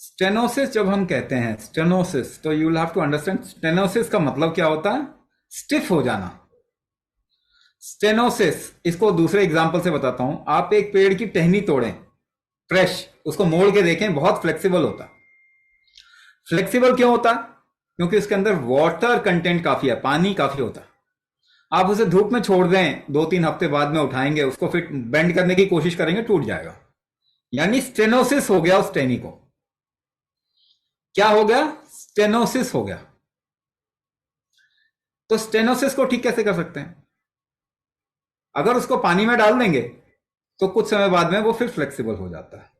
Stenosis जब हम कहते हैं स्टेनोसिस, तो you will have to understand stenosis का मतलब क्या होता है। स्टिफ हो जाना। स्टेनोसिस, इसको दूसरे एग्जांपल से बताता हूं। आप एक पेड़ की टहनी तोड़ें, फ्रेश, उसको मोड़ के देखें, बहुत फ्लेक्सिबल होता है। फ्लेक्सिबल क्यों होता है? क्योंकि उसके अंदर वाटर कंटेंट काफी है, पानी काफी होता है। आप उसे धूप में छोड़ दें, 2-3 हफ्ते बाद में उठाएंगे उसको, फिर बेंड करने की कोशिश करेंगे, टूट जाएगा। यानी स्टेनोसिस हो गया उस टहनी को। क्या हो गया? स्टेनोसिस हो गया। तो स्टेनोसिस को ठीक कैसे कर सकते हैं? अगर उसको पानी में डाल देंगे तो कुछ समय बाद में वो फिर फ्लेक्सिबल हो जाता है।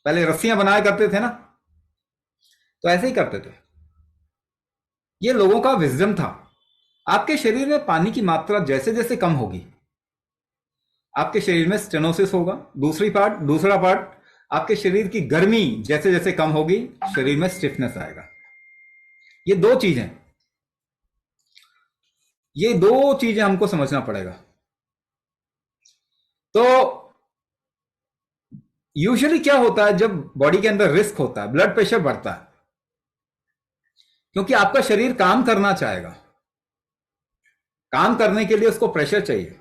पहले रस्सियां बनाया करते थे ना, तो ऐसे ही करते थे। ये लोगों का विजडम था। आपके शरीर में पानी की मात्रा जैसे जैसे कम होगी, आपके शरीर में स्टेनोसिस होगा। दूसरा पार्ट, आपके शरीर की गर्मी जैसे जैसे कम होगी, शरीर में स्टिफनेस आएगा। ये दो चीजें, ये दो चीजें हमको समझना पड़ेगा। तो यूजुअली क्या होता है, जब बॉडी के अंदर रिस्क होता है, ब्लड प्रेशर बढ़ता है, क्योंकि आपका शरीर काम करना चाहेगा। काम करने के लिए उसको प्रेशर चाहिए,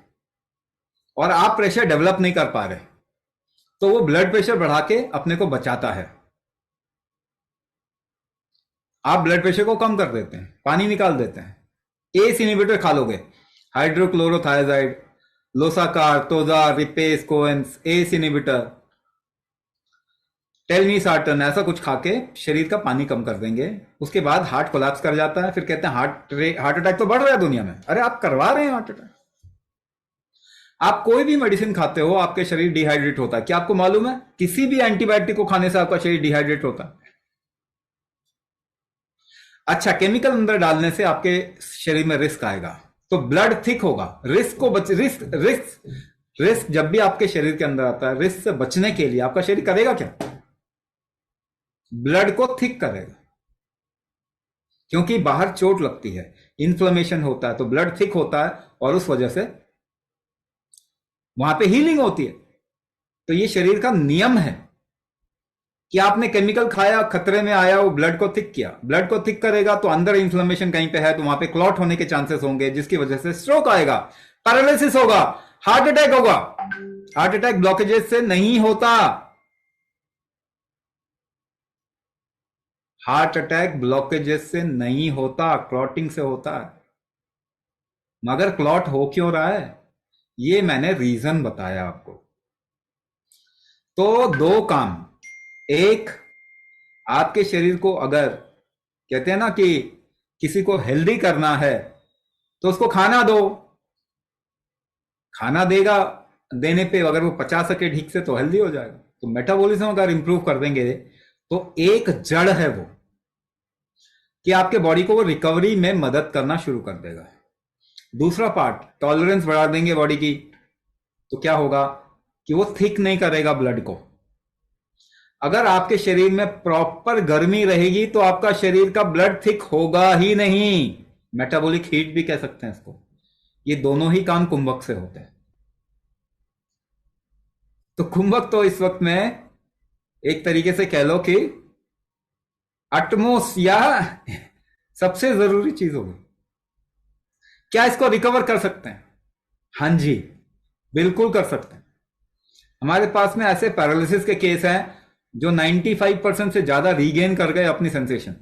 और आप प्रेशर डेवलप नहीं कर पा रहे, तो वो ब्लड प्रेशर बढ़ा के अपने को बचाता है। आप ब्लड प्रेशर को कम कर देते हैं, पानी निकाल देते हैं। एस इनिबिटर खा लोगे, हाइड्रोक्लोरोथायजाइड, लोसाकार, तोजा, Ripesh, coins, S inhibitor, telmisartan, ऐसा कुछ खा के शरीर का पानी कम कर देंगे। उसके बाद हार्ट कोलैप्स कर जाता है। फिर कहते हैं हार्ट अटैक तो बढ़ रहा है दुनिया में। अरे आप करवा रहे हैं हार्ट अटैक। आप कोई भी मेडिसिन खाते हो, आपके शरीर डिहाइड्रेट होता है। क्या आपको मालूम है? किसी भी एंटीबायोटिक को खाने से आपका शरीर डिहाइड्रेट होता है। अच्छा, केमिकल अंदर डालने से आपके शरीर में रिस्क आएगा, तो ब्लड थिक होगा। रिस्क जब भी आपके शरीर के अंदर आता है, रिस्क से बचने के लिए आपका शरीर करेगा क्या? ब्लड को थिक करेगा, क्योंकि बाहर चोट लगती है, इन्फ्लेमेशन होता है, तो ब्लड थिक होता है, और उस वजह से वहां पे हीलिंग होती है। तो ये शरीर का नियम है कि आपने केमिकल खाया, खतरे में आया, वो ब्लड को थिक किया। ब्लड को थिक करेगा तो अंदर इन्फ्लेमेशन कहीं पे है, तो वहां पे क्लॉट होने के चांसेस होंगे, जिसकी वजह से स्ट्रोक आएगा, पैरालिसिस होगा, हार्ट अटैक होगा। हार्ट अटैक ब्लॉकेजेस से नहीं होता। हार्ट अटैक ब्लॉकेजेस से नहीं होता, क्लॉटिंग से होता है। मगर क्लॉट हो क्यों रहा है, ये मैंने रीजन बताया आपको। तो दो काम। एक, आपके शरीर को अगर कहते हैं ना कि किसी को हेल्दी करना है, तो उसको खाना दो। खाना देगा, देने पे अगर वो पचा सके ठीक से, तो हेल्दी हो जाएगा। तो मेटाबॉलिज्म अगर इंप्रूव कर देंगे, तो एक जड़ है वो कि आपके बॉडी को वो रिकवरी में मदद करना शुरू कर देगा। दूसरा पार्ट, टॉलरेंस बढ़ा देंगे बॉडी की, तो क्या होगा कि वो थिक नहीं करेगा ब्लड को। अगर आपके शरीर में प्रॉपर गर्मी रहेगी, तो आपका शरीर का ब्लड थिक होगा ही नहीं। मेटाबॉलिक हीट भी कह सकते हैं इसको। ये दोनों ही काम कुंभक से होते हैं। तो कुंभक तो इस वक्त में एक तरीके से कह लो कि अटमोस या सबसे जरूरी चीज होगी। क्या इसको रिकवर कर सकते हैं? हाँ जी, बिल्कुल कर सकते हैं। हमारे पास में ऐसे पैरालिसिस के केस हैं जो 95% से ज्यादा रीगेन कर गए अपनी sensation.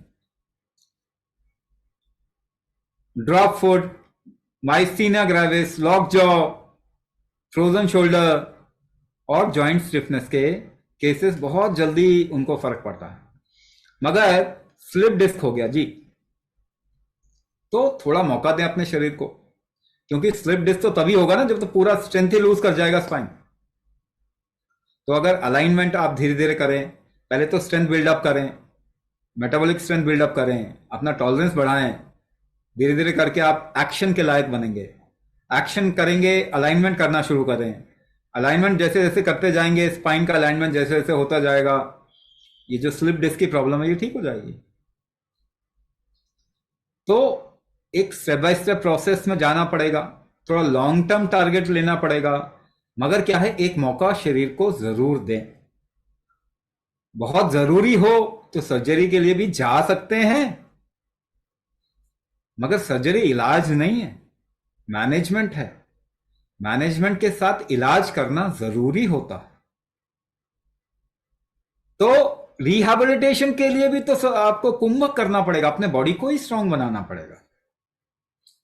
Drop foot, myasthenia gravis, lockjaw, frozen shoulder और जॉइंट स्टिफनेस के केसेस बहुत जल्दी उनको फर्क पड़ता है। मगर स्लिप डिस्क हो गया जी, तो थोड़ा मौका दें अपने शरीर को, क्योंकि स्लिप डिस्क तो तभी होगा ना जब तो पूरा स्ट्रेंथ ही लूज कर जाएगा स्पाइन। तो अगर अलाइनमेंट आप धीरे धीरे करें, पहले तो स्ट्रेंथ बिल्डअप करें, मेटाबॉलिक स्ट्रेंथ बिल्डअप करें, अपना टॉलरेंस बढ़ाएं, धीरे धीरे करके आप एक्शन के लायक बनेंगे। एक्शन करेंगे, अलाइनमेंट करना शुरू करें। अलाइनमेंट जैसे जैसे करते जाएंगे, स्पाइन का अलाइनमेंट जैसे जैसे होता जाएगा, ये जो स्लिप डिस्क की प्रॉब्लम है ये ठीक हो जाएगी। तो एक स्टेप बाय स्टेप प्रोसेस में जाना पड़ेगा, थोड़ा लॉन्ग टर्म टारगेट लेना पड़ेगा। मगर क्या है, एक मौका शरीर को जरूर दें। बहुत जरूरी हो तो सर्जरी के लिए भी जा सकते हैं, मगर सर्जरी इलाज नहीं है, मैनेजमेंट है। मैनेजमेंट के साथ इलाज करना जरूरी होता है। तो रिहैबिलिटेशन के लिए भी तो आपको कुंभक करना पड़ेगा, अपने बॉडी को ही स्ट्रांग बनाना पड़ेगा।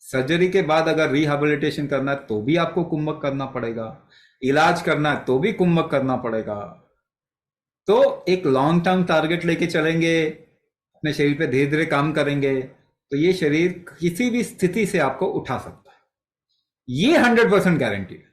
सर्जरी के बाद अगर रिहैबिलिटेशन करना है तो भी आपको कुंभक करना पड़ेगा, इलाज करना है तो भी कुंभक करना पड़ेगा। तो एक लॉन्ग टर्म टारगेट लेके चलेंगे, अपने शरीर पे धीरे धीरे काम करेंगे, तो ये शरीर किसी भी स्थिति से आपको उठा सकता है, ये 100% गारंटी है।